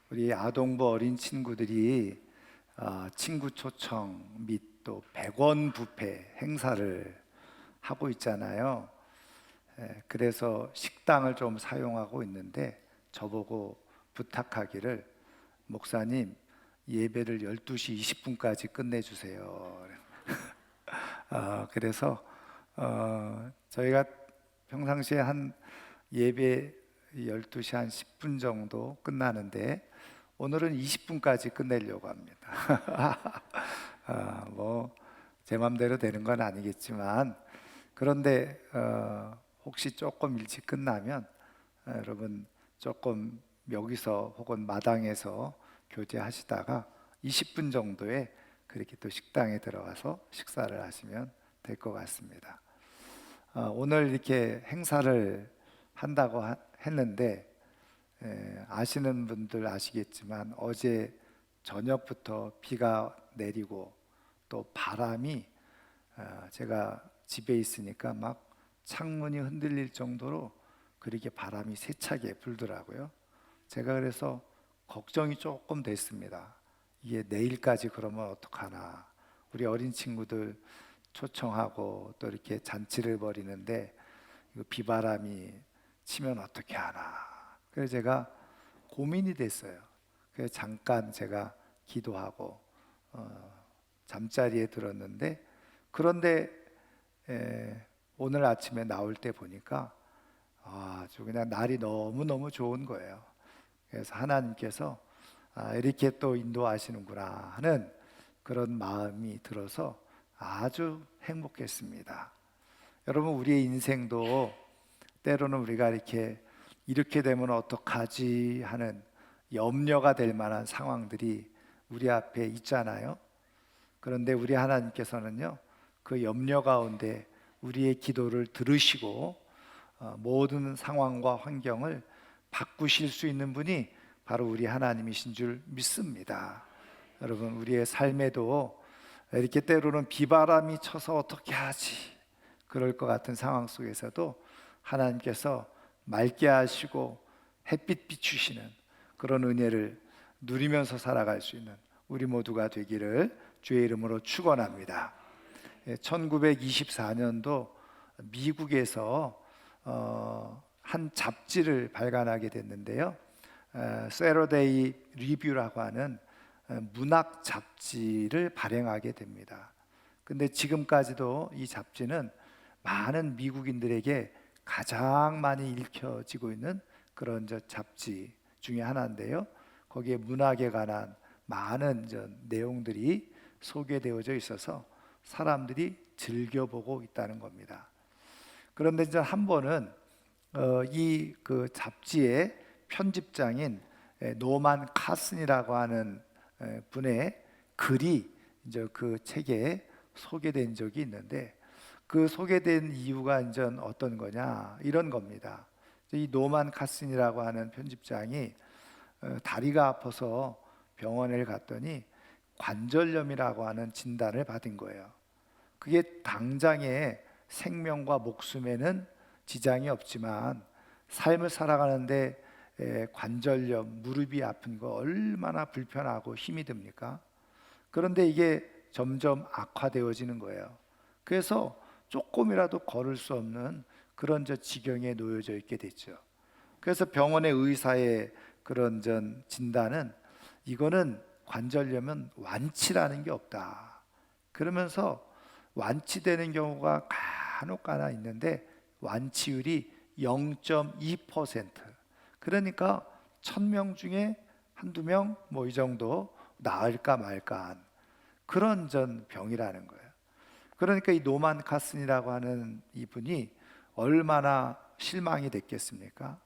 우리 아동부 어린 친구들이 친구 초청 및 또 100원 부페 행사를 하고 있잖아요. 그래서 식당을 좀 사용하고 있는데 저보고 부탁하기를, 목사님 예배를 12시 20분까지 끝내주세요. 그래서 저희가 평상시에 한 예배 12시 한 10분 정도 끝나는데 오늘은 20분까지 끝내려고 합니다. 뭐 제 맘대로 되는 건 아니겠지만, 그런데 혹시 조금 일찍 끝나면 여러분 조금 여기서 혹은 마당에서 교제하시다가 20분 정도에 그렇게 또 식당에 들어가서 식사를 하시면 될 것 같습니다. 오늘 이렇게 행사를 한다고 했는데, 아시는 분들 아시겠지만 어제 저녁부터 비가 내리고 또 바람이, 제가 집에 있으니까 막 창문이 흔들릴 정도로 그렇게 바람이 세차게 불더라고요. 제가 그래서 걱정이 조금 됐습니다. 이게 내일까지 그러면 어떡하나. 우리 어린 친구들 초청하고 또 이렇게 잔치를 벌이는데 이거 비바람이 치면 어떻게 하나. 그래서 제가 고민이 됐어요. 그래서 잠깐 제가 기도하고 잠자리에 들었는데, 그런데 오늘 아침에 나올 때 보니까 아주 그냥 날이 너무너무 좋은 거예요. 그래서 하나님께서 이렇게 또 인도하시는구나 하는 그런 마음이 들어서 아주 행복했습니다. 여러분, 우리의 인생도 때로는 우리가 이렇게 되면 어떡하지 하는 염려가 될 만한 상황들이 우리 앞에 있잖아요. 그런데 우리 하나님께서는요, 그 염려 가운데 우리의 기도를 들으시고 모든 상황과 환경을 바꾸실 수 있는 분이 바로 우리 하나님이신 줄 믿습니다. 여러분, 우리의 삶에도 이렇게 때로는 비바람이 쳐서 어떻게 하지 그럴 것 같은 상황 속에서도 하나님께서 맑게 하시고 햇빛 비추시는 그런 은혜를 누리면서 살아갈 수 있는 우리 모두가 되기를 주의 이름으로 축원합니다. 1924년도 미국에서 한 잡지를 발간하게 됐는데요, 세러데이 리뷰라고 하는 문학 잡지를 발행하게 됩니다. 근데 지금까지도 이 잡지는 많은 미국인들에게 가장 많이 읽혀지고 있는 그런 잡지 중에 하나인데요, 거기에 문학에 관한 많은 내용들이 소개되어져 있어서 사람들이 즐겨보고 있다는 겁니다. 그런데 한 번은 이 그 잡지의 편집장인 노만 카슨이라고 하는 분의 글이 그 책에 소개된 적이 있는데, 그 소개된 이유가 어떤 거냐, 이런 겁니다. 이 노만 카슨이라고 하는 편집장이 다리가 아파서 병원에 갔더니 관절염이라고 하는 진단을 받은 거예요. 그게 당장의 생명과 목숨에는 지장이 없지만 삶을 살아가는데 관절염, 무릎이 아픈 거 얼마나 불편하고 힘이 듭니까? 그런데 이게 점점 악화되어지는 거예요. 그래서 조금이라도 걸을 수 없는 그런 지경에 놓여져 있게 됐죠. 그래서 병원의 의사의 그런 진단은, 이거는 관절염은 완치라는 게 없다. 그러면서 완치되는 경우가 간혹 하나 있는데 완치율이 0.2%. 그러니까 1000명 중에 한두 명 뭐 이 정도 나을까 말까 한 그런 병이라는 거예요. 그러니까 이 노만 카슨이라고 하는 이분이 얼마나 실망이 됐겠습니까?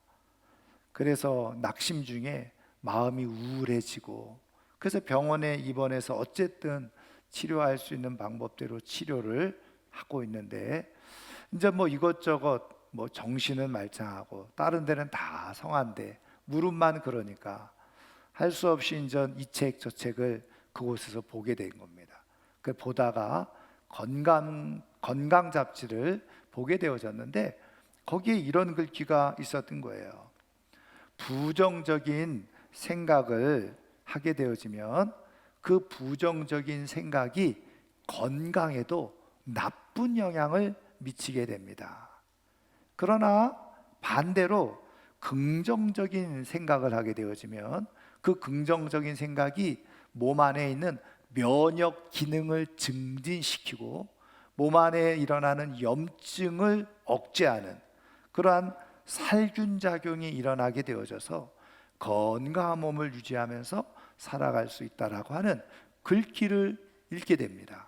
그래서 낙심 중에 마음이 우울해지고, 그래서 병원에 입원해서 어쨌든 치료할 수 있는 방법대로 치료를 하고 있는데, 뭐 이것저것 정신은 말짱하고 다른 데는 다 성한데 무릎만 그러니까 할 수 없이 이 책 저 책을 그곳에서 보게 된 겁니다. 그 보다가 건강 잡지를 보게 되어졌는데 거기에 이런 글귀가 있었던 거예요. 부정적인 생각을 하게 되어지면 그 부정적인 생각이 건강에도 나쁜 영향을 미치게 됩니다. 그러나 반대로 긍정적인 생각을 하게 되어지면 그 긍정적인 생각이 몸 안에 있는 면역 기능을 증진시키고 몸 안에 일어나는 염증을 억제하는 그러한 살균 작용이 일어나게 되어져서 건강한 몸을 유지하면서 살아갈 수 있다라고 하는 글귀를 읽게 됩니다.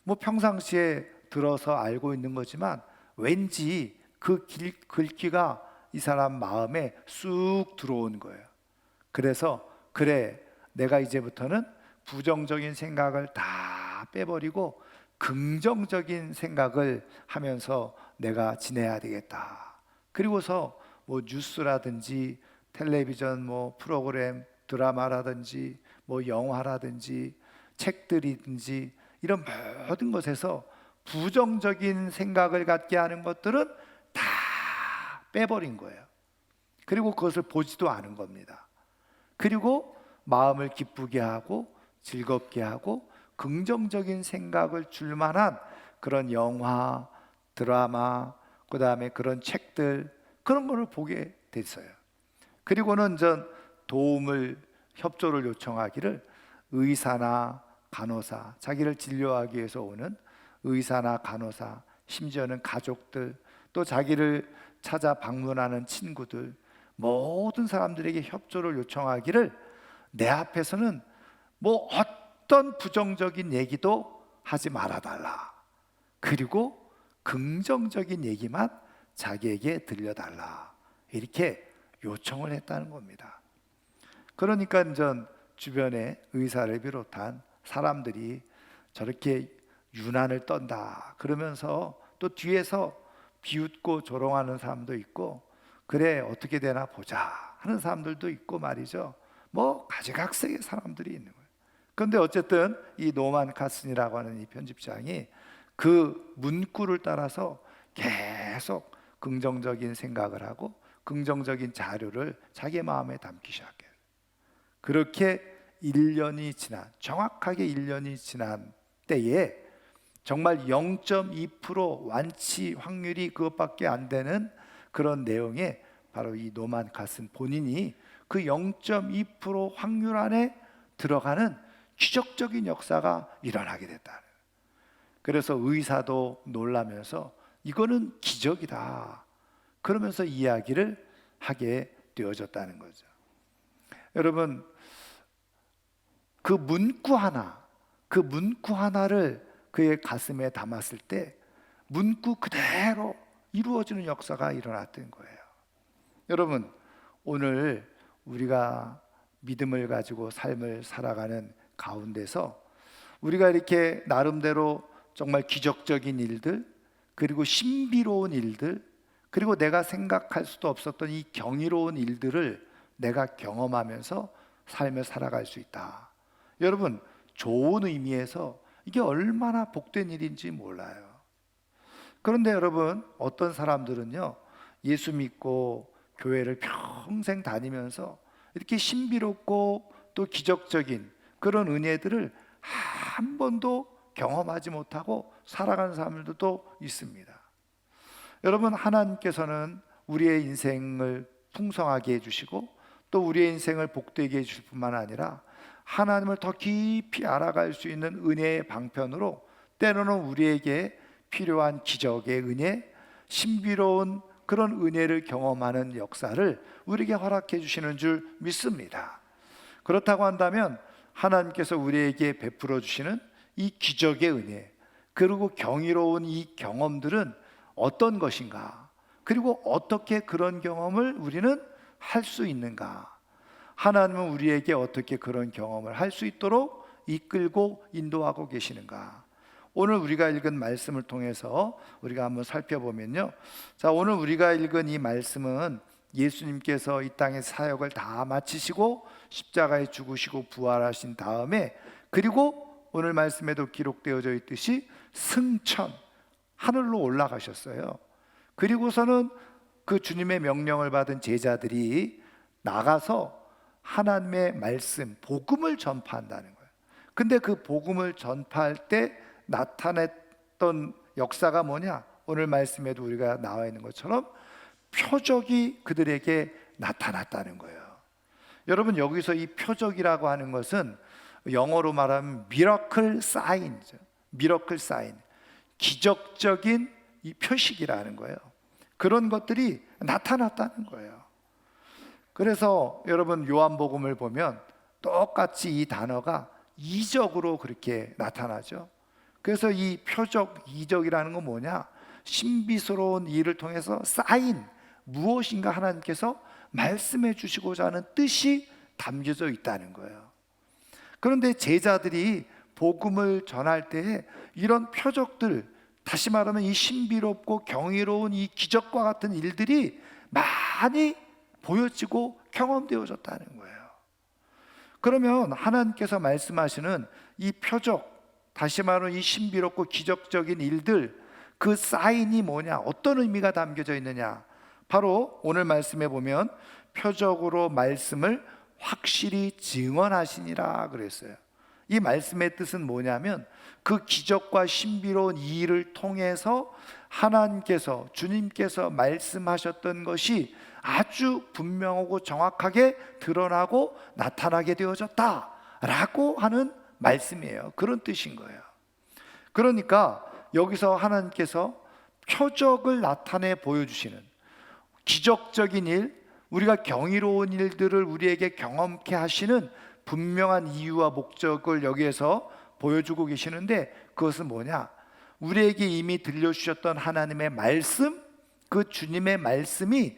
뭐 평상시에 들어서 알고 있는 거지만 왠지 그 글귀가 이 사람 마음에 쑥 들어온 거예요. 그래서 그래, 내가 이제부터는 부정적인 생각을 다 빼버리고 긍정적인 생각을 하면서 내가 지내야 되겠다. 그리고서 뭐 뉴스라든지 텔레비전 뭐 프로그램, 드라마라든지 뭐 영화라든지 책들이든지 이런 모든 것에서 부정적인 생각을 갖게 하는 것들은 다 빼버린 거예요. 그리고 그것을 보지도 않은 겁니다. 그리고 마음을 기쁘게 하고 즐겁게 하고 긍정적인 생각을 줄 만한 그런 영화, 드라마, 그 다음에 그런 책들, 그런 거를 보게 됐어요. 그리고는 전 도움을, 협조를 요청하기를 의사나 간호사, 자기를 진료하기 위해서 오는 의사나 간호사, 심지어는 가족들, 또 자기를 찾아 방문하는 친구들, 모든 사람들에게 협조를 요청하기를 내 앞에서는 뭐 어떤 부정적인 얘기도 하지 말아달라. 그리고 긍정적인 얘기만 자기에게 들려달라. 이렇게 요청을 했다는 겁니다. 그러니까 전 주변에 의사를 비롯한 사람들이 저렇게 유난을 떤다 그러면서 또 뒤에서 비웃고 조롱하는 사람도 있고, 그래 어떻게 되나 보자 하는 사람들도 있고 말이죠. 뭐 가지각색의 사람들이 있는 거예요. 그런데 어쨌든 이 노만 카슨이라고 하는 이 편집장이 그 문구를 따라서 계속 긍정적인 생각을 하고 긍정적인 자료를 자기 마음에 담기 시작해요. 그렇게 1년이 지난, 정확하게 1년이 지난 때에 정말 0.2% 완치 확률이 그것밖에 안 되는 그런 내용에 바로 이 노만 카슨 본인이 그 0.2% 확률 안에 들어가는 기적적인 역사가 일어나게 됐다. 그래서 의사도 놀라면서 이거는 기적이다 그러면서 이야기를 하게 되어졌다는 거죠. 여러분, 그 문구 하나를 그의 가슴에 담았을 때 문구 그대로 이루어지는 역사가 일어났던 거예요. 여러분, 오늘 우리가 믿음을 가지고 삶을 살아가는 가운데서 우리가 이렇게 나름대로 정말 기적적인 일들, 그리고 신비로운 일들, 그리고 내가 생각할 수도 없었던 이 경이로운 일들을 내가 경험하면서 삶을 살아갈 수 있다. 여러분, 좋은 의미에서 이게 얼마나 복된 일인지 몰라요. 그런데 여러분, 어떤 사람들은요, 예수 믿고 교회를 평생 다니면서 이렇게 신비롭고 또 기적적인 그런 은혜들을 한 번도 경험하지 못하고 살아가는 사람들도 있습니다. 여러분, 하나님께서는 우리의 인생을 풍성하게 해주시고 또 우리의 인생을 복되게 해주실 뿐만 아니라 하나님을 더 깊이 알아갈 수 있는 은혜의 방편으로 때로는 우리에게 필요한 기적의 은혜, 신비로운 그런 은혜를 경험하는 역사를 우리에게 허락해 주시는 줄 믿습니다. 그렇다고 한다면 하나님께서 우리에게 베풀어 주시는 이 기적의 은혜, 그리고 경이로운 이 경험들은 어떤 것인가? 그리고 어떻게 그런 경험을 우리는 할 수 있는가? 하나님은 우리에게 어떻게 그런 경험을 할 수 있도록 이끌고 인도하고 계시는가? 오늘 우리가 읽은 말씀을 통해서 우리가 한번 살펴보면요, 자, 오늘 우리가 읽은 이 말씀은 예수님께서 이 땅의 사역을 다 마치시고 십자가에 죽으시고 부활하신 다음에, 그리고 오늘 말씀에도 기록되어져 있듯이 승천, 하늘로 올라가셨어요. 그리고서는 그 주님의 명령을 받은 제자들이 나가서 하나님의 말씀, 복음을 전파한다는 거예요. 근데 그 복음을 전파할 때 나타냈던 역사가 뭐냐? 오늘 말씀에도 우리가 나와 있는 것처럼 표적이 그들에게 나타났다는 거예요. 여러분, 여기서 이 표적이라고 하는 것은 영어로 말하면 미러클 사인이죠. 미러클 사인, 기적적인 이 표식이라는 거예요. 그런 것들이 나타났다는 거예요. 그래서 여러분, 요한복음을 보면 똑같이 이 단어가 이적으로 그렇게 나타나죠. 그래서 이 표적, 이적이라는 건 뭐냐? 신비스러운 일을 통해서 쌓인 무엇인가 하나님께서 말씀해 주시고자 하는 뜻이 담겨져 있다는 거예요. 그런데 제자들이 복음을 전할 때에 이런 표적들, 다시 말하면 이 신비롭고 경이로운 이 기적과 같은 일들이 많이 보여지고 경험되어졌다는 거예요. 그러면 하나님께서 말씀하시는 이 표적, 다시 말하면 이 신비롭고 기적적인 일들, 그 사인이 뭐냐? 어떤 의미가 담겨져 있느냐? 바로 오늘 말씀에 보면 표적으로 말씀을 확실히 증언하시니라 그랬어요. 이 말씀의 뜻은 뭐냐면 그 기적과 신비로운 이 일을 통해서 하나님께서, 주님께서 말씀하셨던 것이 아주 분명하고 정확하게 드러나고 나타나게 되어졌다라고 하는 말씀이에요. 그런 뜻인 거예요. 그러니까 여기서 하나님께서 표적을 나타내 보여주시는 기적적인 일, 우리가 경이로운 일들을 우리에게 경험케 하시는 분명한 이유와 목적을 여기에서 보여주고 계시는데, 그것은 뭐냐? 우리에게 이미 들려주셨던 하나님의 말씀, 그 주님의 말씀이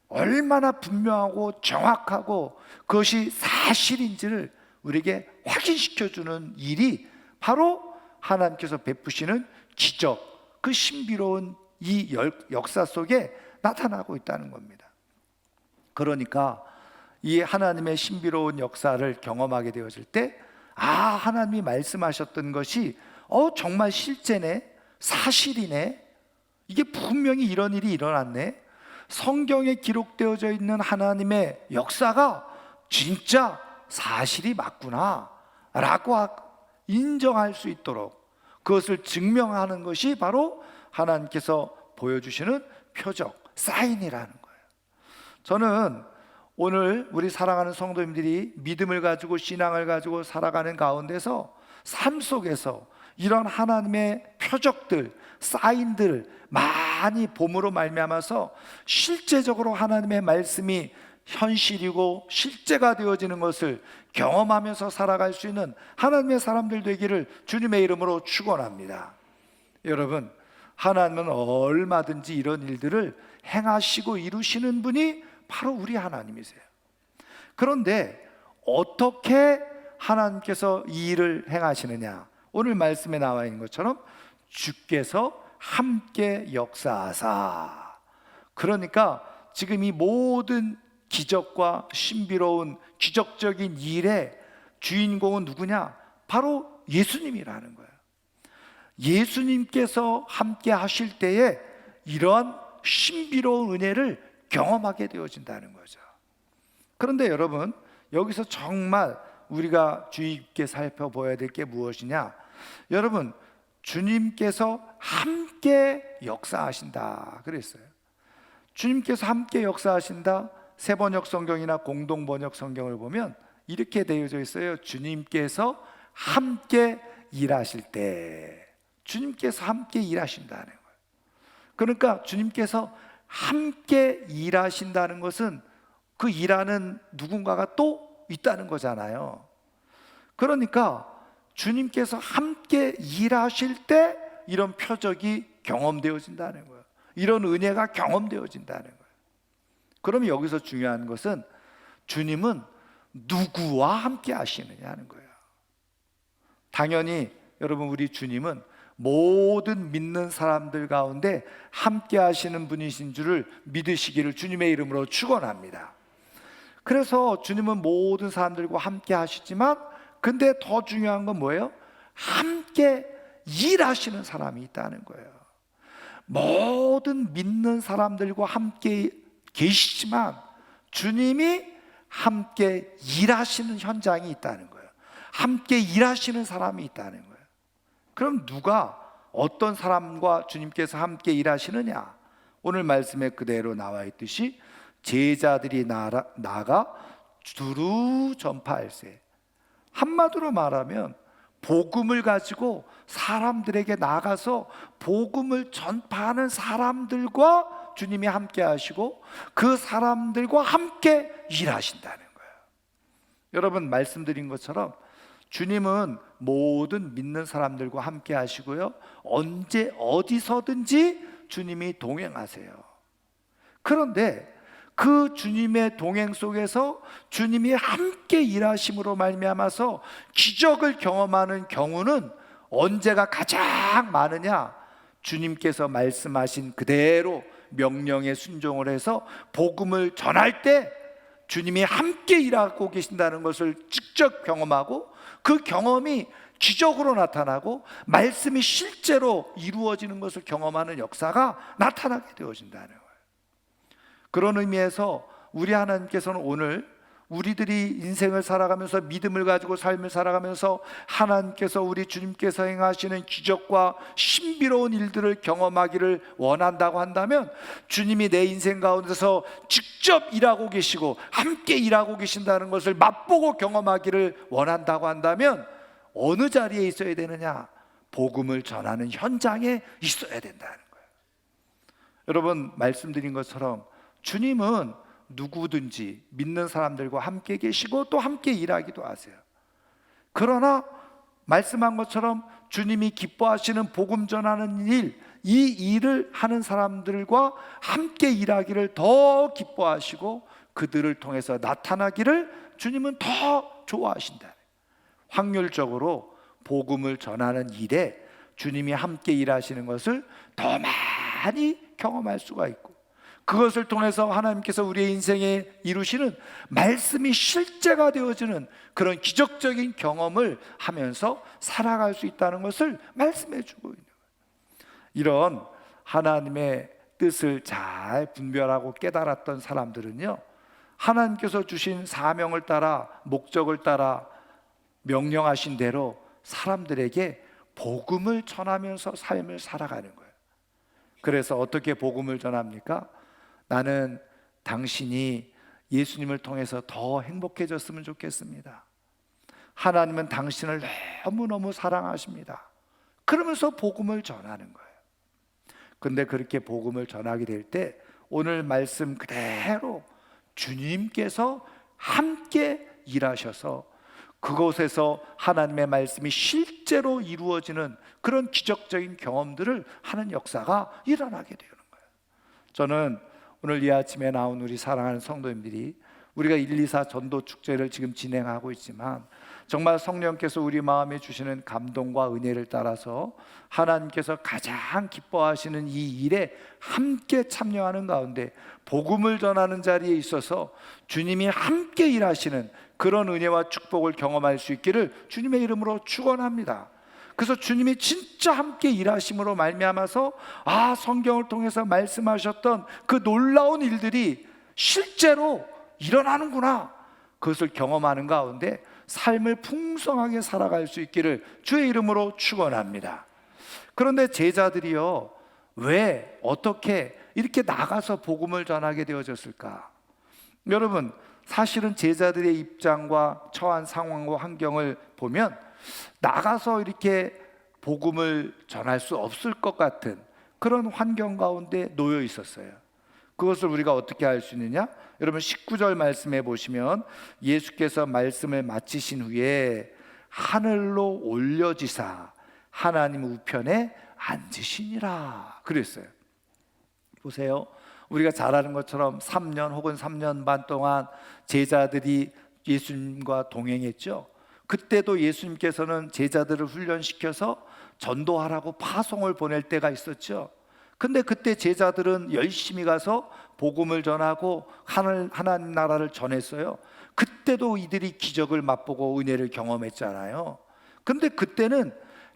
얼마나 분명하고 정확하고 그것이 사실인지를 우리에게 확인시켜주는 일이 바로 하나님께서 베푸시는 기적, 그 신비로운 이 역사 속에 나타나고 있다는 겁니다. 그러니까 이 하나님의 신비로운 역사를 경험하게 되어질 때, 하나님이 말씀하셨던 것이 정말 실제네, 사실이네, 이게 분명히 이런 일이 일어났네, 성경에 기록되어져 있는 하나님의 역사가 진짜 사실이 맞구나 라고 인정할 수 있도록 그것을 증명하는 것이 바로 하나님께서 보여주시는 표적, 사인이라는 거예요. 저는 오늘 우리 사랑하는 성도님들이 믿음을 가지고 신앙을 가지고 살아가는 가운데서 삶 속에서 이런 하나님의 표적들, 사인들 많이 봄으로 말미암아서 실제적으로 하나님의 말씀이 현실이고 실제가 되어지는 것을 경험하면서 살아갈 수 있는 하나님의 사람들 되기를 주님의 이름으로 축원합니다. 여러분, 하나님은 얼마든지 이런 일들을 행하시고 이루시는 분이 바로 우리 하나님이세요. 그런데 어떻게 하나님께서 이 일을 행하시느냐? 오늘 말씀에 나와 있는 것처럼 주께서 함께 역사하사. 그러니까 지금 이 모든 기적과 신비로운 기적적인 일의 주인공은 누구냐? 바로 예수님이라는 거예요. 예수님께서 함께 하실 때에 이러한 신비로운 은혜를 경험하게 되어진다는 거죠. 그런데 여러분, 여기서 정말 우리가 주의 깊게 살펴봐야 될 게 무엇이냐? 여러분, 주님께서 함께 역사하신다 그랬어요. 주님께서 함께 역사하신다. 새번역 성경이나 공동번역 성경을 보면 이렇게 되어져 있어요. 주님께서 함께 일하실 때, 주님께서 함께 일하신다는 거예요. 그러니까 주님께서 함께 일하신다는 것은 그 일하는 누군가가 또 있다는 거잖아요. 그러니까 주님께서 함께 일하실 때 이런 표적이 경험되어진다는 거예요. 이런 은혜가 경험되어진다는 거예요. 그러면 여기서 중요한 것은 주님은 누구와 함께 하시느냐 하는 거예요. 당연히 여러분, 우리 주님은 모든 믿는 사람들 가운데 함께 하시는 분이신 줄을 믿으시기를 주님의 이름으로 축원합니다. 그래서 주님은 모든 사람들과 함께 하시지만, 근데 더 중요한 건 뭐예요? 함께 일하시는 사람이 있다는 거예요. 모든 믿는 사람들과 함께 계시지만 주님이 함께 일하시는 현장이 있다는 거예요. 함께 일하시는 사람이 있다는 거예요. 그럼 누가, 어떤 사람과 주님께서 함께 일하시느냐? 오늘 말씀에 그대로 나와 있듯이 제자들이 나가 두루 전파할세. 한마디로 말하면 복음을 가지고 사람들에게 나가서 복음을 전파하는 사람들과 주님이 함께 하시고 그 사람들과 함께 일하신다는 거예요. 여러분, 말씀드린 것처럼 주님은 모든 믿는 사람들과 함께 하시고요, 언제 어디서든지 주님이 동행하세요. 그런데 그 주님의 동행 속에서 주님이 함께 일하심으로 말미암아서 기적을 경험하는 경우는 언제가 가장 많으냐? 주님께서 말씀하신 그대로 명령에 순종을 해서 복음을 전할 때 주님이 함께 일하고 계신다는 것을 직접 경험하고 그 경험이 기적으로 나타나고 말씀이 실제로 이루어지는 것을 경험하는 역사가 나타나게 되어진다는 거예요. 그런 의미에서 우리 하나님께서는 오늘 우리들이 인생을 살아가면서 믿음을 가지고 삶을 살아가면서 하나님께서, 우리 주님께서 행하시는 기적과 신비로운 일들을 경험하기를 원한다고 한다면, 주님이 내 인생 가운데서 직접 일하고 계시고 함께 일하고 계신다는 것을 맛보고 경험하기를 원한다고 한다면 어느 자리에 있어야 되느냐? 복음을 전하는 현장에 있어야 된다는 거예요. 여러분, 말씀드린 것처럼 주님은 누구든지 믿는 사람들과 함께 계시고 또 함께 일하기도 하세요. 그러나 말씀한 것처럼 주님이 기뻐하시는 복음 전하는 일, 이 일을 하는 사람들과 함께 일하기를 더 기뻐하시고 그들을 통해서 나타나기를 주님은 더 좋아하신다. 확률적으로 복음을 전하는 일에 주님이 함께 일하시는 것을 더 많이 경험할 수가 있고, 그것을 통해서 하나님께서 우리의 인생에 이루시는 말씀이 실제가 되어지는 그런 기적적인 경험을 하면서 살아갈 수 있다는 것을 말씀해 주고 있는 거예요. 이런 하나님의 뜻을 잘 분별하고 깨달았던 사람들은요, 하나님께서 주신 사명을 따라, 목적을 따라 명령하신 대로 사람들에게 복음을 전하면서 삶을 살아가는 거예요. 그래서 어떻게 복음을 전합니까? 나는 당신이 예수님을 통해서 더 행복해졌으면 좋겠습니다. 하나님은 당신을 너무너무 사랑하십니다. 그러면서 복음을 전하는 거예요. 근데 그렇게 복음을 전하게 될 때 오늘 말씀 그대로 주님께서 함께 일하셔서 그곳에서 하나님의 말씀이 실제로 이루어지는 그런 기적적인 경험들을 하는 역사가 일어나게 되는 거예요. 저는 오늘 이 아침에 나온 우리 사랑하는 성도님들이, 우리가 124 전도 축제를 지금 진행하고 있지만 정말 성령께서 우리 마음에 주시는 감동과 은혜를 따라서 하나님께서 가장 기뻐하시는 이 일에 함께 참여하는 가운데 복음을 전하는 자리에 있어서 주님이 함께 일하시는 그런 은혜와 축복을 경험할 수 있기를 주님의 이름으로 축원합니다. 그래서 주님이 진짜 함께 일하심으로 말미암아서 성경을 통해서 말씀하셨던 그 놀라운 일들이 실제로 일어나는구나, 그것을 경험하는 가운데 삶을 풍성하게 살아갈 수 있기를 주의 이름으로 축원합니다. 그런데 제자들이요, 왜 어떻게 이렇게 나가서 복음을 전하게 되어졌을까? 여러분, 사실은 제자들의 입장과 처한 상황과 환경을 보면 나가서 이렇게 복음을 전할 수 없을 것 같은 그런 환경 가운데 놓여 있었어요. 그것을 우리가 어떻게 알 수 있느냐? 여러분, 19절 말씀해 보시면 예수께서 말씀을 마치신 후에 하늘로 올려지사 하나님 우편에 앉으시니라 그랬어요. 보세요, 우리가 잘 아는 것처럼 3년 혹은 3년 반 동안 제자들이 예수님과 동행했죠. 그때도 예수님께서는 제자들을 훈련시켜서 전도하라고 파송을 보낼 때가 있었죠. 근데 그때 제자들은 열심히 가서 복음을 전하고 하나님 나라를 전했어요. 그때도 이들이 기적을 맛보고 은혜를 경험했잖아요. 근데 그때는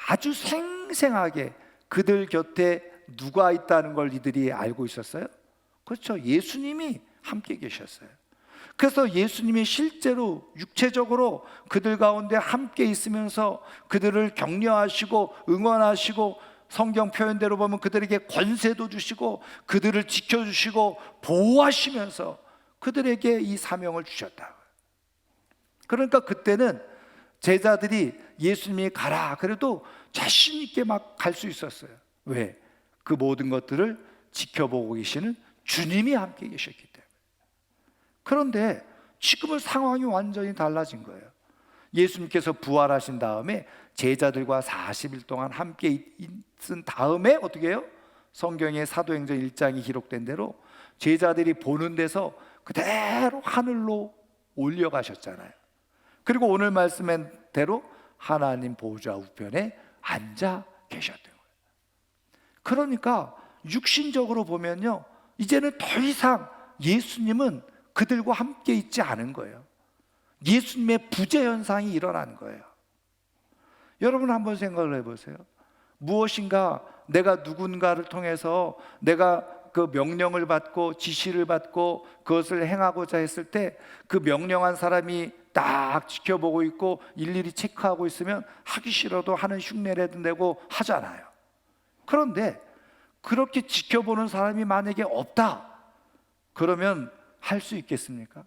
아주 생생하게 그들 곁에 누가 있다는 걸 이들이 알고 있었어요? 그렇죠, 예수님이 함께 계셨어요. 그래서 예수님이 실제로 육체적으로 그들 가운데 함께 있으면서 그들을 격려하시고 응원하시고, 성경 표현대로 보면 그들에게 권세도 주시고 그들을 지켜주시고 보호하시면서 그들에게 이 사명을 주셨다. 그러니까 그때는 제자들이 예수님이 가라 그래도 자신 있게 막 갈 수 있었어요. 왜? 그 모든 것들을 지켜보고 계시는 주님이 함께 계셨기 때문에. 그런데 지금은 상황이 완전히 달라진 거예요. 예수님께서 부활하신 다음에 제자들과 40일 동안 함께 있은 다음에 어떻게 해요? 성경의 사도행전 1장이 기록된 대로 제자들이 보는 데서 그대로 하늘로 올려가셨잖아요. 그리고 오늘 말씀대로 하나님 보좌 우편에 앉아 계셨던 거예요. 그러니까 육신적으로 보면요, 이제는 더 이상 예수님은 그들과 함께 있지 않은 거예요. 예수님의 부재 현상이 일어난 거예요. 여러분 한번 생각을 해보세요. 무엇인가 내가 누군가를 통해서 내가 그 명령을 받고 지시를 받고 그것을 행하고자 했을 때 그 명령한 사람이 딱 지켜보고 있고 일일이 체크하고 있으면 하기 싫어도 하는 흉내라도 내고 하잖아요. 그런데 그렇게 지켜보는 사람이 만약에 없다 그러면 할 수 있겠습니까?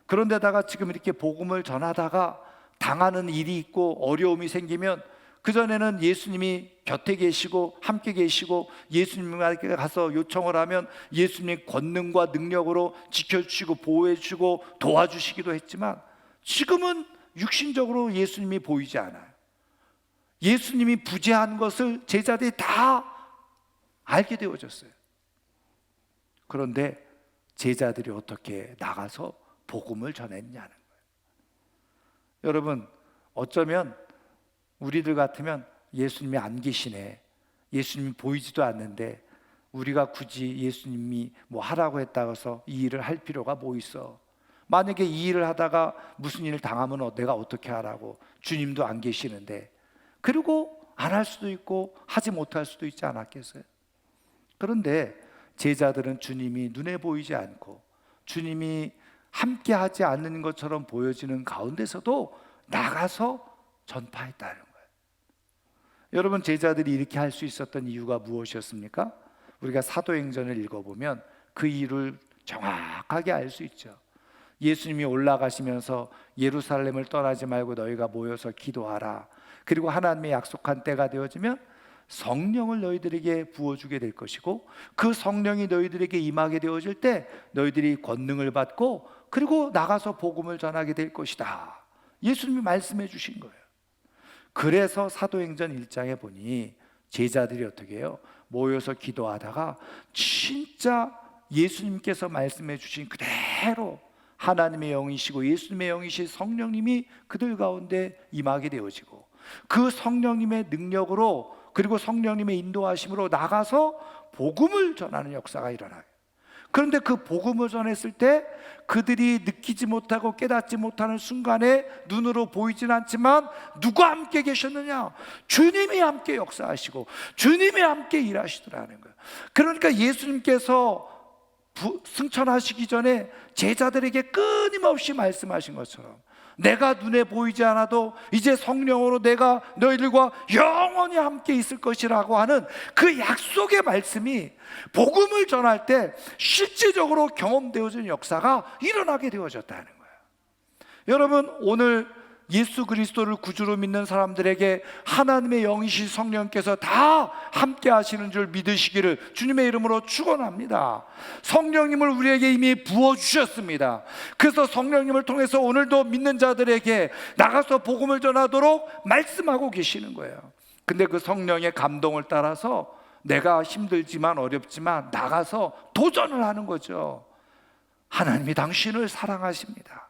그런데다가 지금 이렇게 복음을 전하다가 당하는 일이 있고 어려움이 생기면, 그전에는 예수님이 곁에 계시고 함께 계시고 예수님에게 가서 요청을 하면 예수님의 권능과 능력으로 지켜주시고 보호해주시고 도와주시기도 했지만, 지금은 육신적으로 예수님이 보이지 않아요. 예수님이 부재한 것을 제자들이 다 알게 되어졌어요. 그런데 제자들이 어떻게 나가서 복음을 전했냐는 거예요. 여러분, 어쩌면 우리들 같으면 예수님이 안 계시네, 예수님이 보이지도 않는데 우리가 굳이 예수님이 뭐 하라고 했다고 해서 이 일을 할 필요가 뭐 있어? 만약에 이 일을 하다가 무슨 일을 당하면 내가 어떻게 하라고? 주님도 안 계시는데. 그리고 안 할 수도 있고 하지 못할 수도 있지 않았겠어요? 그런데 제자들은 주님이 눈에 보이지 않고 주님이 함께 하지 않는 것처럼 보여지는 가운데서도 나가서 전파했다는 거예요. 여러분, 제자들이 이렇게 할 수 있었던 이유가 무엇이었습니까? 우리가 사도행전을 읽어보면 그 이유를 정확하게 알 수 있죠. 예수님이 올라가시면서 예루살렘을 떠나지 말고 너희가 모여서 기도하라. 그리고 하나님의 약속한 때가 되어지면 성령을 너희들에게 부어주게 될 것이고, 그 성령이 너희들에게 임하게 되어질 때 너희들이 권능을 받고 그리고 나가서 복음을 전하게 될 것이다. 예수님이 말씀해 주신 거예요. 그래서 사도행전 1장에 보니 제자들이 어떻게 해요? 모여서 기도하다가 진짜 예수님께서 말씀해 주신 그대로 하나님의 영이시고 예수님의 영이신 성령님이 그들 가운데 임하게 되어지고, 그 성령님의 능력으로 그리고 성령님의 인도하심으로 나가서 복음을 전하는 역사가 일어나요. 그런데 그 복음을 전했을 때 그들이 느끼지 못하고 깨닫지 못하는 순간에 눈으로 보이진 않지만 누가 함께 계셨느냐? 주님이 함께 역사하시고 주님이 함께 일하시더라는 거예요. 그러니까 예수님께서 승천하시기 전에 제자들에게 끊임없이 말씀하신 것처럼 내가 눈에 보이지 않아도 이제 성령으로 내가 너희들과 영원히 함께 있을 것이라고 하는 그 약속의 말씀이 복음을 전할 때 실질적으로 경험되어지는 역사가 일어나게 되어졌다는 거예요. 여러분, 오늘 예수 그리스도를 구주로 믿는 사람들에게 하나님의 영이신 성령께서 다 함께 하시는 줄 믿으시기를 주님의 이름으로 축원합니다. 성령님을 우리에게 이미 부어주셨습니다. 그래서 성령님을 통해서 오늘도 믿는 자들에게 나가서 복음을 전하도록 말씀하고 계시는 거예요. 근데 그 성령의 감동을 따라서 내가 힘들지만 어렵지만 나가서 도전을 하는 거죠. 하나님이 당신을 사랑하십니다.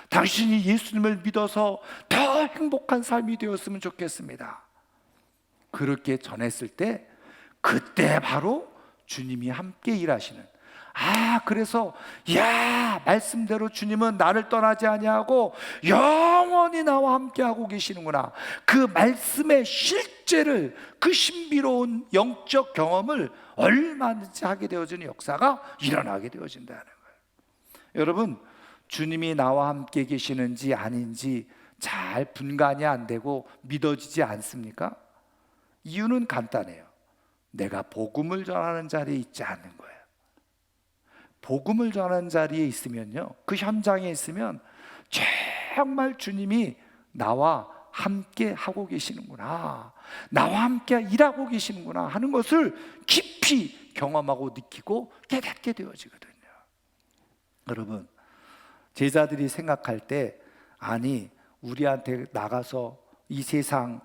당신이 예수님을 믿어서 더 행복한 삶이 되었으면 좋겠습니다. 그렇게 전했을 때 그때 바로 주님이 함께 일하시는, 그래서 말씀대로 주님은 나를 떠나지 아니하고 영원히 나와 함께하고 계시는구나. 그 말씀의 실제를, 그 신비로운 영적 경험을 얼마든지 하게 되어지는 역사가 일어나게 되어진다는 거예요. 여러분, 주님이 나와 함께 계시는지 아닌지 잘 분간이 안 되고 믿어지지 않습니까? 이유는 간단해요. 내가 복음을 전하는 자리에 있지 않는 거예요. 복음을 전하는 자리에 있으면요, 그 현장에 있으면 정말 주님이 나와 함께 하고 계시는구나, 나와 함께 일하고 계시는구나 하는 것을 깊이 경험하고 느끼고 깨닫게 되어지거든요. 여러분, 제자들이 생각할 때, 아니 우리한테 나가서 이 세상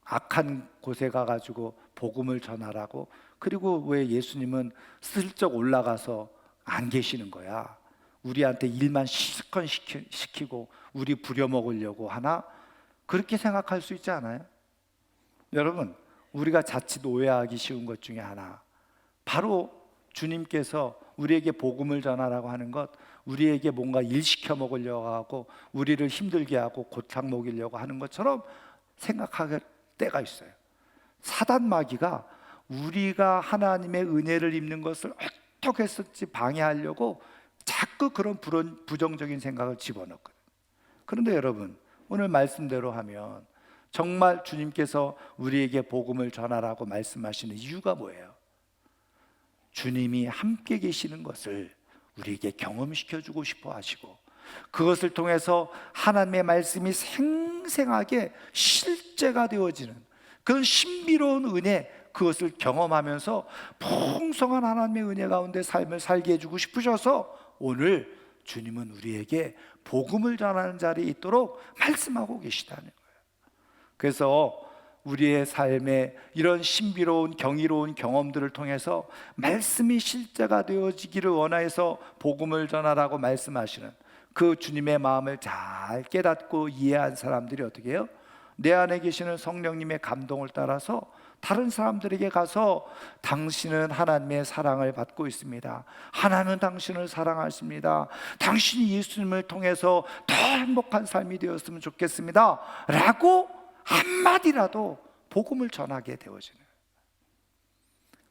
악한 곳에 가가지고 복음을 전하라고, 그리고 왜 예수님은 슬쩍 올라가서 안 계시는 거야? 우리한테 일만 실컷 시키고 우리 부려먹으려고 하나? 그렇게 생각할 수 있지 않아요? 여러분, 우리가 자칫 오해하기 쉬운 것 중에 하나, 바로 주님께서 우리에게 복음을 전하라고 하는 것, 우리에게 뭔가 일 시켜 먹으려고 하고 우리를 힘들게 하고 고탕 먹이려고 하는 것처럼 생각할 때가 있어요. 사단 마귀가 우리가 하나님의 은혜를 입는 것을 어떻게 했을지 방해하려고 자꾸 그런 부정적인 생각을 집어넣거든요. 그런데 여러분, 오늘 말씀대로 하면 정말 주님께서 우리에게 복음을 전하라고 말씀하시는 이유가 뭐예요? 주님이 함께 계시는 것을 우리에게 경험시켜주고 싶어 하시고, 그것을 통해서 하나님의 말씀이 생생하게 실제가 되어지는 그런 신비로운 은혜, 그것을 경험하면서 풍성한 하나님의 은혜 가운데 삶을 살게 해주고 싶으셔서 오늘 주님은 우리에게 복음을 전하는 자리에 있도록 말씀하고 계시다는 거예요. 그래서 우리의 삶에 이런 신비로운 경이로운 경험들을 통해서 말씀이 실제가 되어지기를 원하여서 복음을 전하라고 말씀하시는 그 주님의 마음을 잘 깨닫고 이해한 사람들이 어떻게 해요? 내 안에 계시는 성령님의 감동을 따라서 다른 사람들에게 가서 당신은 하나님의 사랑을 받고 있습니다, 하나님은 당신을 사랑하십니다, 당신이 예수님을 통해서 더 행복한 삶이 되었으면 좋겠습니다 라고 한마디라도 복음을 전하게 되어지는,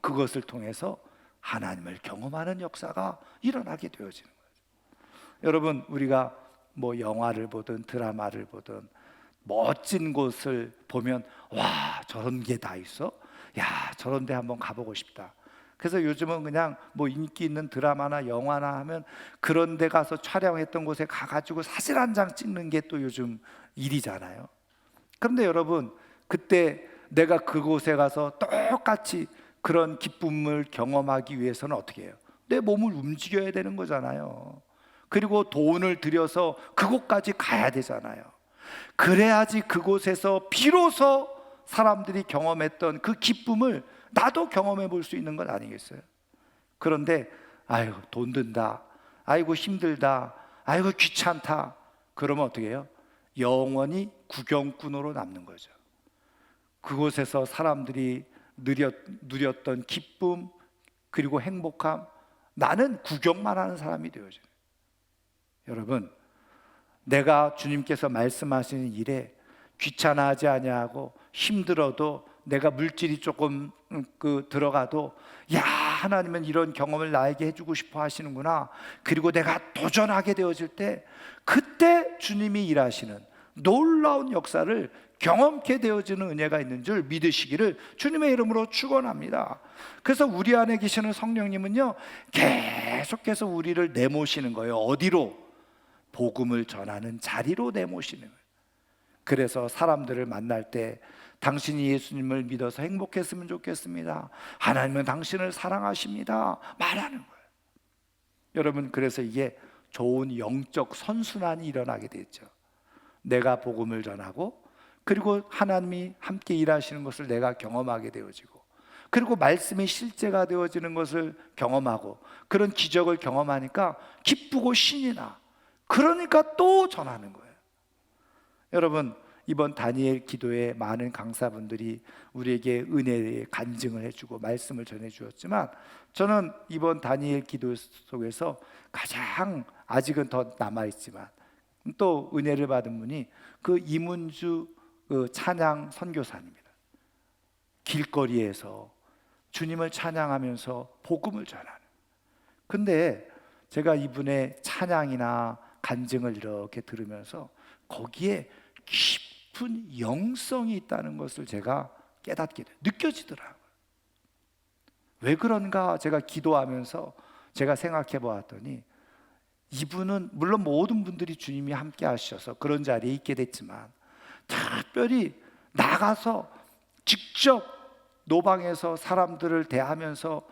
그것을 통해서 하나님을 경험하는 역사가 일어나게 되어지는 거죠. 여러분, 우리가 뭐 영화를 보든 드라마를 보든 멋진 곳을 보면 와, 저런 게 다 있어? 야, 저런 데 한번 가보고 싶다. 그래서 요즘은 그냥 뭐 인기 있는 드라마나 영화나 하면 그런 데 가서 촬영했던 곳에 가가지고 사진 한 장 찍는 게 또 요즘 일이잖아요. 그런데 여러분, 그때 내가 그곳에 가서 똑같이 그런 기쁨을 경험하기 위해서는 어떻게 해요? 내 몸을 움직여야 되는 거잖아요. 그리고 돈을 들여서 그곳까지 가야 되잖아요. 그래야지 그곳에서 비로소 사람들이 경험했던 그 기쁨을 나도 경험해 볼 수 있는 것 아니겠어요? 그런데 아이고 돈 든다, 아이고 힘들다, 아이고 귀찮다, 그러면 어떻게 해요? 영원히 구경꾼으로 남는 거죠. 그곳에서 사람들이 누렸던 기쁨 그리고 행복함, 나는 구경만 하는 사람이 되어져요. 여러분, 내가 주님께서 말씀하시는 일에 귀찮아하지 아니하고 힘들어도 내가 물질이 조금 들어가도 야, 하나님은 이런 경험을 나에게 해주고 싶어 하시는구나, 그리고 내가 도전하게 되어질 때 그때 주님이 일하시는 놀라운 역사를 경험케 되어지는 은혜가 있는 줄 믿으시기를 주님의 이름으로 축원합니다. 그래서 우리 안에 계시는 성령님은요, 계속해서 우리를 내모시는 거예요. 어디로? 복음을 전하는 자리로 내모시는 거예요. 그래서 사람들을 만날 때 당신이 예수님을 믿어서 행복했으면 좋겠습니다, 하나님은 당신을 사랑하십니다 말하는 거예요. 여러분, 그래서 이게 좋은 영적 선순환이 일어나게 됐죠. 내가 복음을 전하고, 그리고 하나님이 함께 일하시는 것을 내가 경험하게 되어지고, 그리고 말씀이 실제가 되어지는 것을 경험하고, 그런 기적을 경험하니까 기쁘고 신이 나. 그러니까 또 전하는 거예요. 여러분, 이번 다니엘 기도에 많은 강사분들이 우리에게 은혜의 간증을 해주고 말씀을 전해주었지만, 저는 이번 다니엘 기도 속에서 가장, 아직은 더 남아있지만 또 은혜를 받은 분이 그 이문주 찬양 선교사입니다. 길거리에서 주님을 찬양하면서 복음을 전하는. 근데 제가 이분의 찬양이나 간증을 이렇게 들으면서 거기에 깊은 영성이 있다는 것을 제가 깨닫게 돼요. 느껴지더라고요. 왜 그런가 제가 기도하면서 제가 생각해 보았더니, 이분은 물론 모든 분들이 주님이 함께 하셔서 그런 자리에 있게 됐지만, 특별히 나가서 직접 노방에서 사람들을 대하면서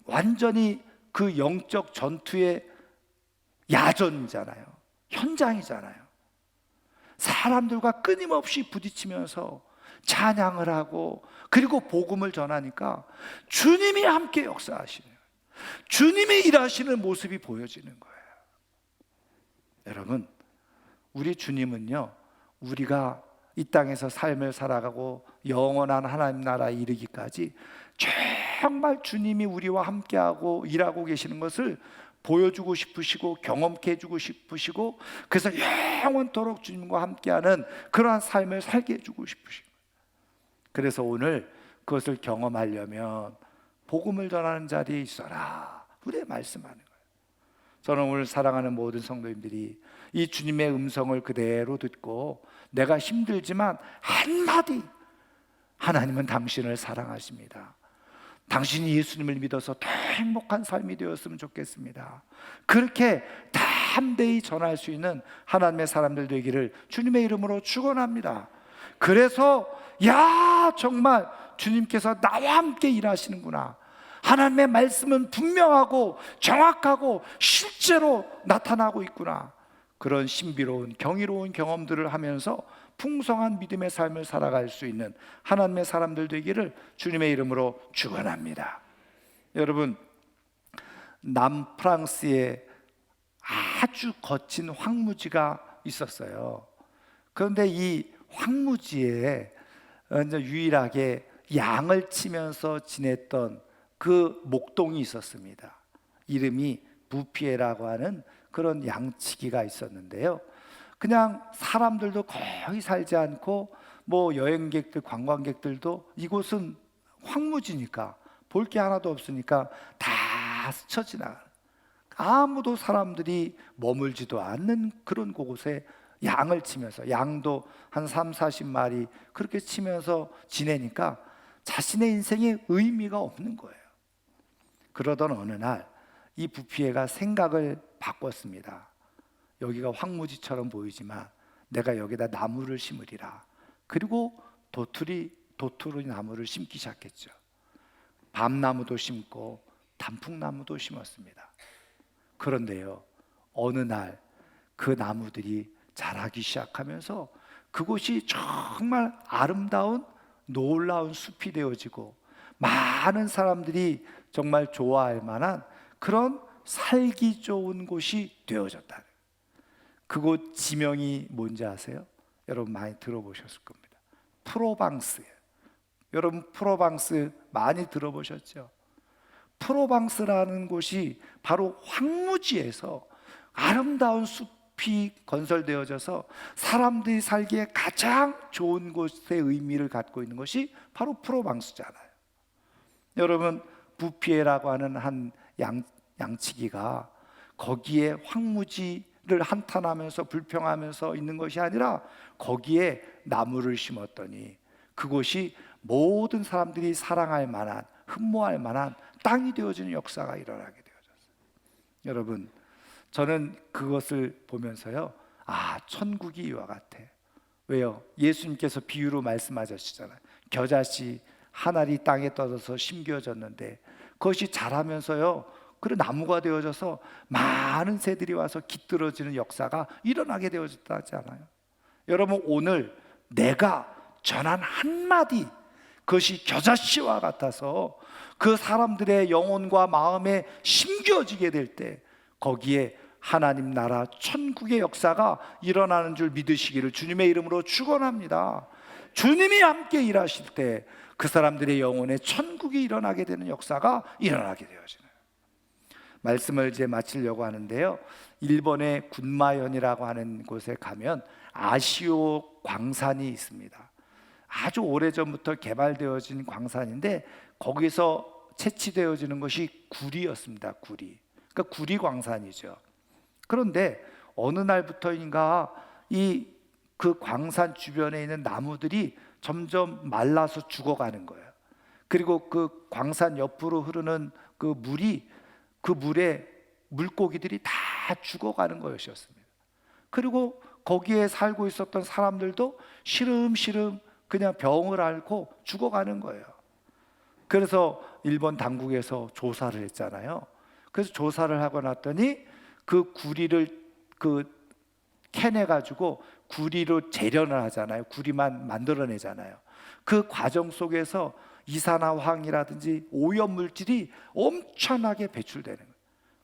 완전히 그 영적 전투의 야전이잖아요. 현장이잖아요. 사람들과 끊임없이 부딪히면서 찬양을 하고, 그리고 복음을 전하니까 주님이 함께 역사하시는, 주님이 일하시는 모습이 보여지는 거예요. 여러분, 우리 주님은요, 우리가 이 땅에서 삶을 살아가고 영원한 하나님 나라에 이르기까지 정말 주님이 우리와 함께하고 일하고 계시는 것을 보여주고 싶으시고 경험케 해주고 싶으시고, 그래서 영원토록 주님과 함께하는 그러한 삶을 살게 해주고 싶으시고, 그래서 오늘 그것을 경험하려면 복음을 전하는 자리에 있어라, 그래 말씀하는 거예요. 저는 오늘 사랑하는 모든 성도님들이 이 주님의 음성을 그대로 듣고, 내가 힘들지만 한마디, 하나님은 당신을 사랑하십니다, 당신이 예수님을 믿어서 더 행복한 삶이 되었으면 좋겠습니다, 그렇게 담대히 전할 수 있는 하나님의 사람들 되기를 주님의 이름으로 축원합니다. 그래서 정말 주님께서 나와 함께 일하시는구나, 하나님의 말씀은 분명하고 정확하고 실제로 나타나고 있구나, 그런 신비로운 경이로운 경험들을 하면서 풍성한 믿음의 삶을 살아갈 수 있는 하나님의 사람들 되기를 주님의 이름으로 축원합니다. 여러분, 남프랑스에 아주 거친 황무지가 있었어요. 그런데 이 황무지에 이제 유일하게 양을 치면서 지냈던 그 목동이 있었습니다. 이름이 부피에라고 하는 그런 양치기가 있었는데요, 그냥 사람들도 거의 살지 않고, 뭐 여행객들, 관광객들도, 이곳은 황무지니까 볼 게 하나도 없으니까 다 스쳐 지나가는, 아무도 사람들이 머물지도 않는 그런 곳에 양을 치면서, 양도 한 30-40마리 그렇게 치면서 지내니까 자신의 인생에 의미가 없는 거예요. 그러던 어느 날 이 부피에가 생각을 바꿨습니다. 여기가 황무지처럼 보이지만 내가 여기다 나무를 심으리라. 그리고 도토리 나무를 심기 시작했죠. 밤나무도 심고 단풍나무도 심었습니다. 그런데요, 어느 날 그 나무들이 자라기 시작하면서 그곳이 정말 아름다운 놀라운 숲이 되어지고, 많은 사람들이 정말 좋아할 만한 그런 살기 좋은 곳이 되어졌다. 그곳 지명이 뭔지 아세요? 여러분 많이 들어보셨을 겁니다. 프로방스예요. 여러분 프로방스 많이 들어보셨죠? 프로방스라는 곳이 바로 황무지에서 아름다운 숲이 건설되어져서 사람들이 살기에 가장 좋은 곳의 의미를 갖고 있는 것이 바로 프로방스잖아요. 여러분, 부피에라고 하는 한 양치기가 거기에 황무지를 한탄하면서 불평하면서 있는 것이 아니라 거기에 나무를 심었더니 그곳이 모든 사람들이 사랑할 만한, 흠모할 만한 땅이 되어지는 역사가 일어나게 되어졌어요. 여러분, 저는 그것을 보면서요, 천국이 이와 같아. 왜요? 예수님께서 비유로 말씀하셨잖아요. 겨자씨 한 알이 땅에 떨어져서 심겨졌는데 그것이 자라면서요, 그런 나무가 되어져서 많은 새들이 와서 깃들어지는 역사가 일어나게 되어졌다 하지 않아요? 여러분, 오늘 내가 전한 한마디, 그것이 겨자씨와 같아서 그 사람들의 영혼과 마음에 심겨지게 될 때 거기에 하나님 나라 천국의 역사가 일어나는 줄 믿으시기를 주님의 이름으로 축원합니다. 주님이 함께 일하실 때 그 사람들의 영혼에 천국이 일어나게 되는 역사가 일어나게 되어지는, 말씀을 이제 마치려고 하는데요, 일본의 군마현이라고 하는 곳에 가면 아시오 광산이 있습니다. 아주 오래전부터 개발되어진 광산인데 거기서 채취되어지는 것이 구리였습니다. 구리. 그러니까 구리광산이죠. 그런데 어느 날부터인가 이 그 광산 주변에 있는 나무들이 점점 말라서 죽어가는 거예요. 그리고 그 광산 옆으로 흐르는 그 물이, 그 물에 물고기들이 다 죽어가는 것이었습니다. 그리고 거기에 살고 있었던 사람들도 시름시름 그냥 병을 앓고 죽어가는 거예요. 그래서 일본 당국에서 조사를 했잖아요. 그래서 조사를 하고 났더니 그 구리를 캐내 가지고 구리로 재련을 하잖아요. 구리만 만들어내잖아요. 그 과정 속에서 이산화황이라든지 오염물질이 엄청나게 배출되는 거예요.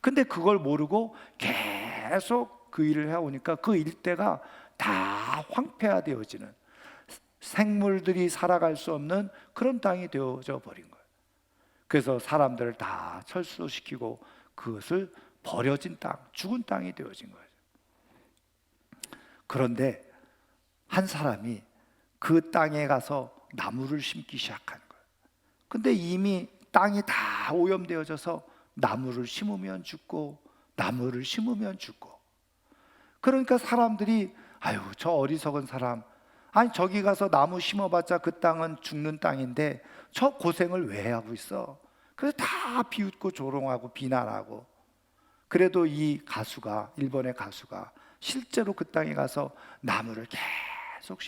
근데 그걸 모르고 계속 그 일을 해오니까 그 일대가 다 황폐화되어지는, 생물들이 살아갈 수 없는 그런 땅이 되어져 버린 거예요. 그래서 사람들을 다 철수시키고 그것을 버려진 땅, 죽은 땅이 되어진 거예요. 그런데 한 사람이 그 땅에 가서 나무를 심기 시작하는 거예요. 근데 이미 땅이 다 오염되어져서 나무를 심으면 죽고 나무를 심으면 죽고, 그러니까 사람들이 아유 저 어리석은 사람, 아니 저기 가서 나무 심어봤자 그 땅은 죽는 땅인데 저 고생을 왜 하고 있어? 그래서 다 비웃고 조롱하고 비난하고. 그래도 이 가수가, 일본의 가수가 실제로 그 땅에 가서 나무를 계속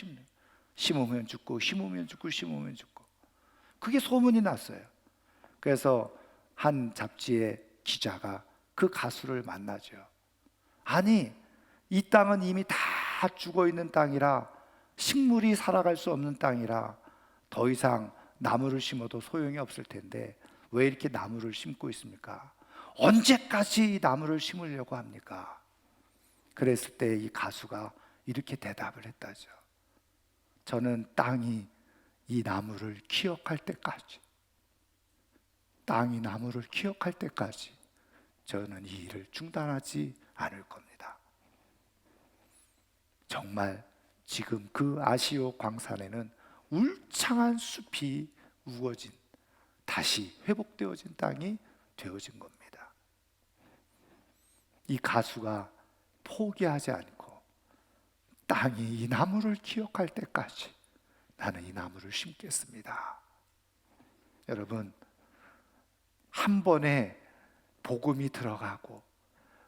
심으면 죽고 심으면 죽고 심으면 죽고, 그게 소문이 났어요. 그래서 한 잡지의 기자가 그 가수를 만나죠. 아니 이 땅은 이미 다 죽어 있는 땅이라, 식물이 살아갈 수 없는 땅이라 더 이상 나무를 심어도 소용이 없을 텐데 왜 이렇게 나무를 심고 있습니까? 언제까지 이 나무를 심으려고 합니까? 그랬을 때 이 가수가 이렇게 대답을 했다죠. 저는 땅이 이 나무를 기억할 때까지, 땅이 나무를 기억할 때까지 저는 이 일을 중단하지 않을 겁니다. 정말 지금 그 아시오 광산에는 울창한 숲이 우거진, 다시 회복되어진 땅이 되어진 겁니다. 이 가수가 포기하지 않고 땅이 이 나무를 기억할 때까지 나는 이 나무를 심겠습니다. 여러분, 한 번에 복음이 들어가고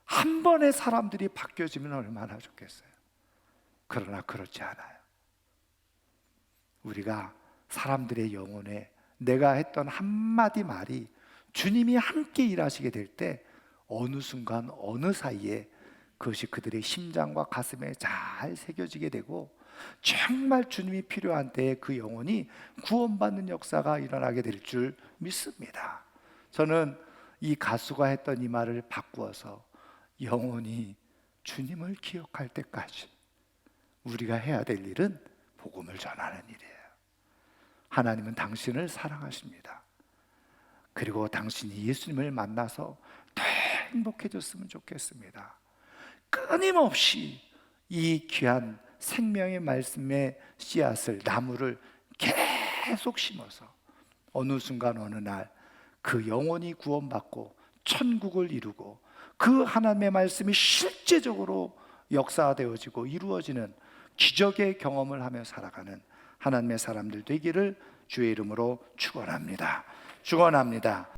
한 번에 사람들이 바뀌어지면 얼마나 좋겠어요. 그러나 그렇지 않아요. 우리가 사람들의 영혼에 내가 했던 한마디 말이 주님이 함께 일하시게 될 때 어느 순간 어느 사이에 그것이 그들의 심장과 가슴에 잘 새겨지게 되고 정말 주님이 필요한 때에 그 영혼이 구원받는 역사가 일어나게 될 줄 믿습니다. 저는 이 가수가 했던 이 말을 바꾸어서 영혼이 주님을 기억할 때까지 우리가 해야 될 일은 복음을 전하는 일이에요. 하나님은 당신을 사랑하십니다. 그리고 당신이 예수님을 만나서 더 행복해졌으면 좋겠습니다. 끊임없이 이 귀한 생명의 말씀의 씨앗을, 나무를 계속 심어서 어느 순간 어느 날 그 영혼이 구원받고 천국을 이루고 그 하나님의 말씀이 실제적으로 역사되어지고 이루어지는 기적의 경험을 하며 살아가는 하나님의 사람들 되기를 주의 이름으로 축원합니다. 축원합니다.